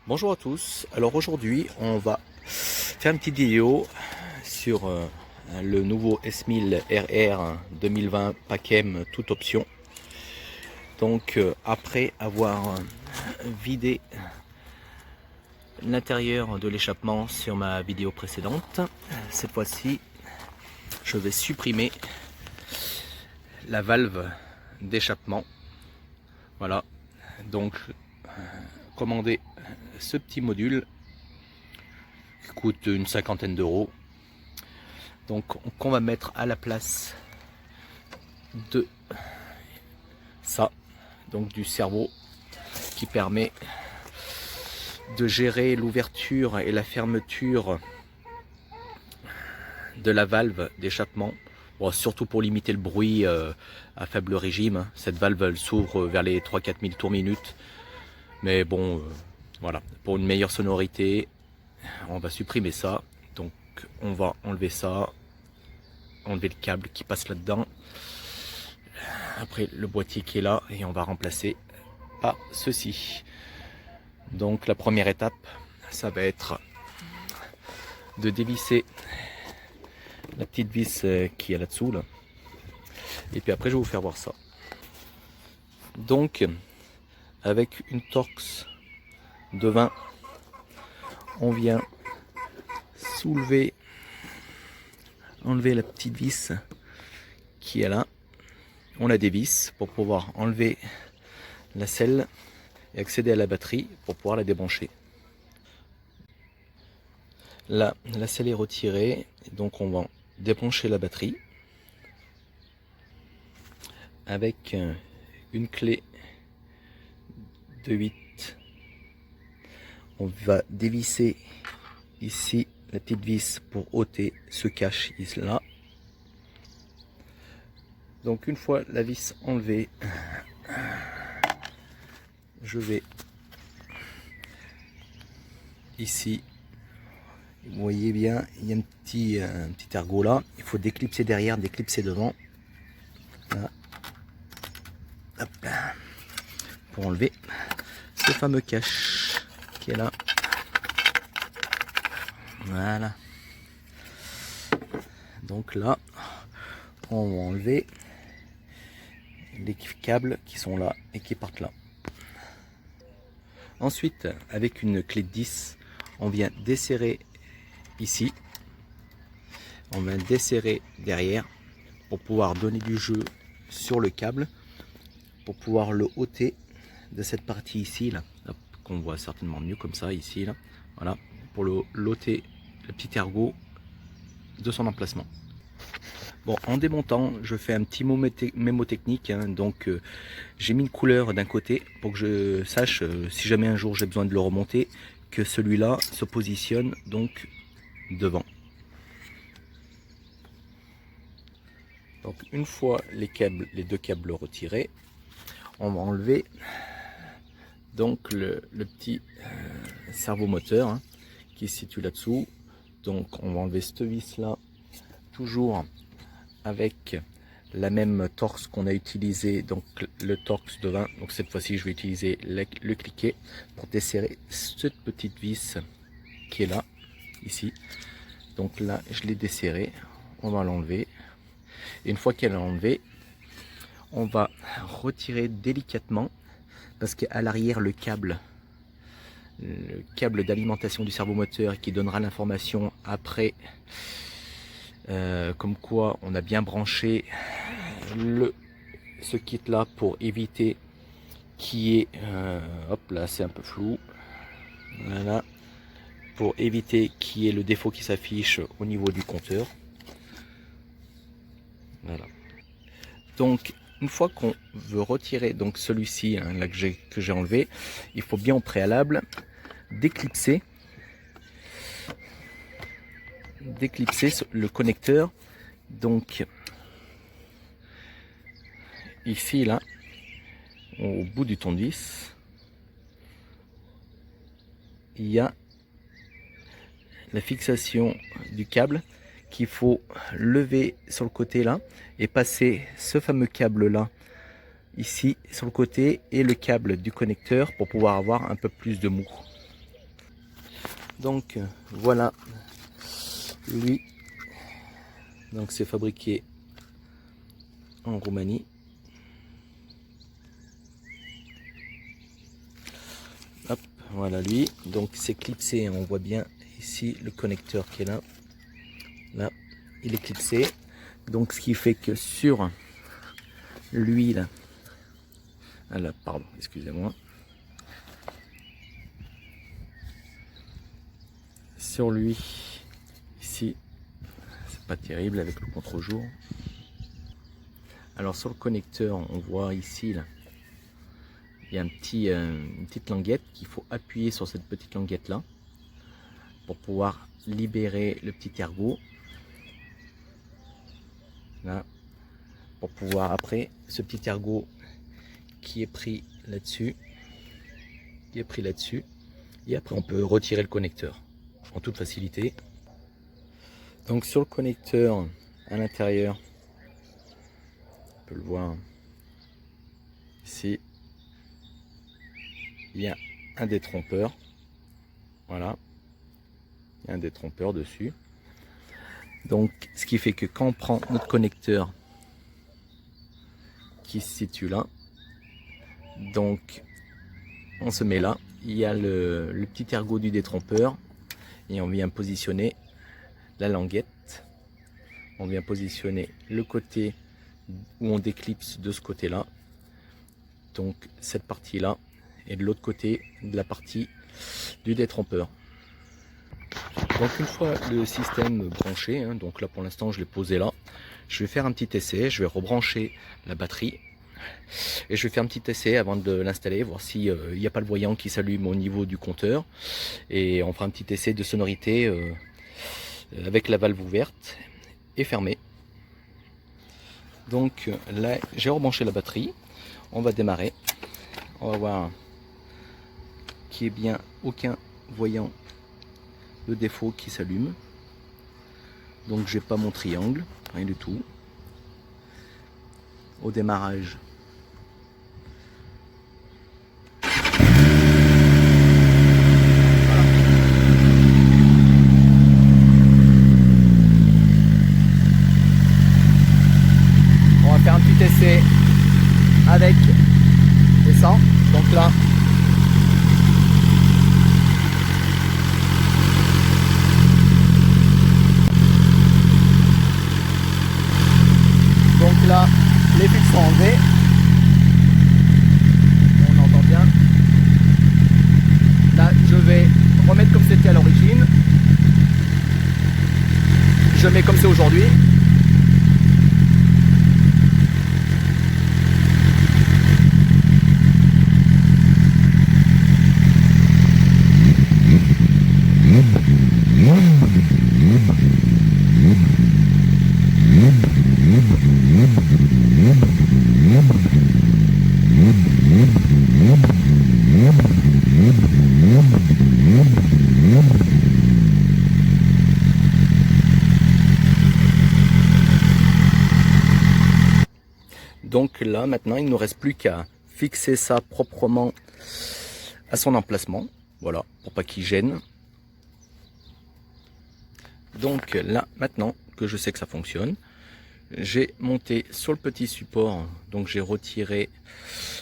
Bonjour à tous, alors aujourd'hui on va faire une petite vidéo sur le nouveau S1000 RR 2020 Pacem toute option. Donc après avoir vidé l'intérieur de l'échappement sur ma vidéo précédente, cette fois-ci je vais supprimer la valve d'échappement. Voilà, donc commander ce petit module qui coûte une cinquantaine d'euros, donc qu'on va mettre à la place de ça, donc du cerveau qui permet de gérer l'ouverture et la fermeture de la valve d'échappement. Bon, surtout pour limiter le bruit à faible régime. Cette valve elle s'ouvre vers les 3-4 000 tours minute, mais bon voilà, pour une meilleure sonorité on va supprimer ça. Donc on va enlever ça, enlever le câble qui passe là dedans, après le boîtier qui est là, et on va remplacer par ceci. Donc la première étape, ça va être de dévisser la petite vis qui est là-dessous là. Et puis après je vais vous faire voir ça. Donc avec une Torx de 20, on vient soulever, enlever la petite vis qui est là. On a des vis pour pouvoir enlever la selle et accéder à la batterie pour pouvoir la débrancher. Là, la selle est retirée, donc on va débrancher la batterie avec une clé de 8. On va dévisser ici la petite vis pour ôter ce cache ici là. Donc une fois la vis enlevée, je vais ici, vous voyez bien, il y a un petit ergot là, il faut déclipser derrière, déclipser devant. Voilà. Hop là. Pour enlever ce fameux cache qui est là. Voilà. Donc là, on va enlever les câbles qui sont là et qui partent là. Ensuite, avec une clé de 10, on vient desserrer ici. On vient desserrer derrière pour pouvoir donner du jeu sur le câble, pour pouvoir le ôter de cette partie ici là, qu'on voit certainement mieux comme ça ici là. Voilà, pour l'ôter le petit ergot de son emplacement. Bon, en démontant, je fais un petit mémo technique, hein. Donc j'ai mis une couleur d'un côté pour que je sache si jamais un jour j'ai besoin de le remonter, que celui-là se positionne donc devant. Donc une fois les deux câbles retirés, on va enlever donc le petit servomoteur hein, qui se situe là-dessous. Donc on va enlever cette vis là, toujours avec la même Torx qu'on a utilisé, donc le Torx de 20. Donc cette fois-ci je vais utiliser le cliquet pour desserrer cette petite vis qui est là, ici. Donc là je l'ai desserré, on va l'enlever. Et une fois qu'elle est enlevée, on va retirer délicatement, parce qu'à l'arrière le câble d'alimentation du servomoteur qui donnera l'information après comme quoi on a bien branché ce kit là, pour éviter qu'il y ait hop là c'est un peu flou, voilà, pour éviter qu'il y ait le défaut qui s'affiche au niveau du compteur. Voilà. Donc une fois qu'on veut retirer donc celui-ci hein, là que j'ai enlevé, il faut bien au préalable déclipser le connecteur. Donc ici là, au bout du tournevis, il y a la fixation du câble qu'il faut lever sur le côté là et passer ce fameux câble là ici sur le côté et le câble du connecteur pour pouvoir avoir un peu plus de mou. Donc voilà lui. Donc c'est fabriqué en Roumanie. Hop, voilà lui. Donc c'est clipsé, on voit bien ici le connecteur qui est là. Là, il est clipsé. Donc ce qui fait que sur lui là, ah là, pardon, excusez-moi. Sur lui, ici, c'est pas terrible avec le contre-jour. Alors sur le connecteur, on voit ici, là, il y a une petite languette qu'il faut appuyer sur cette petite languette là pour pouvoir libérer le petit ergot. Là, pour pouvoir après, ce petit ergot qui est pris là-dessus, et après on peut retirer le connecteur en toute facilité. Donc sur le connecteur à l'intérieur, on peut le voir ici, il y a un détrompeur. Voilà, il y a un détrompeur dessus. Donc ce qui fait que quand on prend notre connecteur qui se situe là, donc on se met là, il y a le petit ergot du détrompeur et on vient positionner la languette, on vient positionner le côté où on déclipse de ce côté là, donc cette partie là, et de l'autre côté de la partie du détrompeur. Donc une fois le système branché, hein, donc là pour l'instant je l'ai posé là, je vais faire un petit essai, je vais rebrancher la batterie et je vais faire un petit essai avant de l'installer, voir s'il n'y a pas le voyant qui s'allume au niveau du compteur, et on fera un petit essai de sonorité avec la valve ouverte et fermée. Donc là j'ai rebranché la batterie, on va démarrer, on va voir qu'il n'y ait bien aucun voyant de défaut qui s'allume. Donc j'ai pas mon triangle, rien du tout. Au démarrage, on va faire un petit essai avec et sans. Donc là, là, les fils sont enlevés. On entend bien. Là, je vais remettre comme c'était à l'origine. Je mets comme c'est aujourd'hui. Donc là maintenant il ne nous reste plus qu'à fixer ça proprement à son emplacement, voilà, pour pas qu'il gêne. Donc là maintenant que je sais que ça fonctionne, j'ai monté sur le petit support, donc j'ai retiré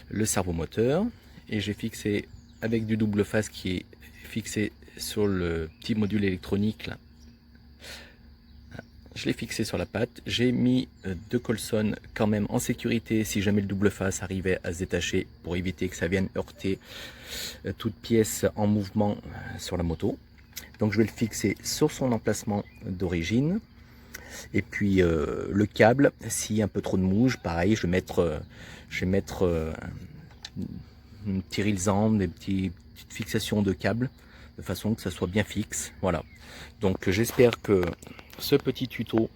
le servomoteur et j'ai fixé avec du double face qui est fixé sur le petit module électronique là. Je l'ai fixé sur la patte, j'ai mis deux colsonnes quand même en sécurité si jamais le double face arrivait à se détacher pour éviter que ça vienne heurter toute pièce en mouvement sur la moto. Donc je vais le fixer sur son emplacement d'origine. Et puis le câble, s'il y a un peu trop de mouche, pareil, je vais mettre une petite rilzan, des petites fixations de câble, de façon que ça soit bien fixe. Voilà. Donc j'espère que ce petit tuto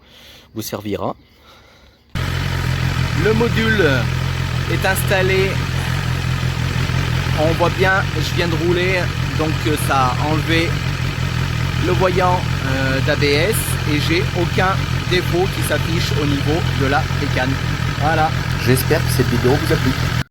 vous servira. Le module est installé. On voit bien, je viens de rouler, donc ça a enlevé le voyant d'ABS et j'ai aucun défaut qui s'affiche au niveau de la bécane. Voilà. J'espère que cette vidéo vous a plu.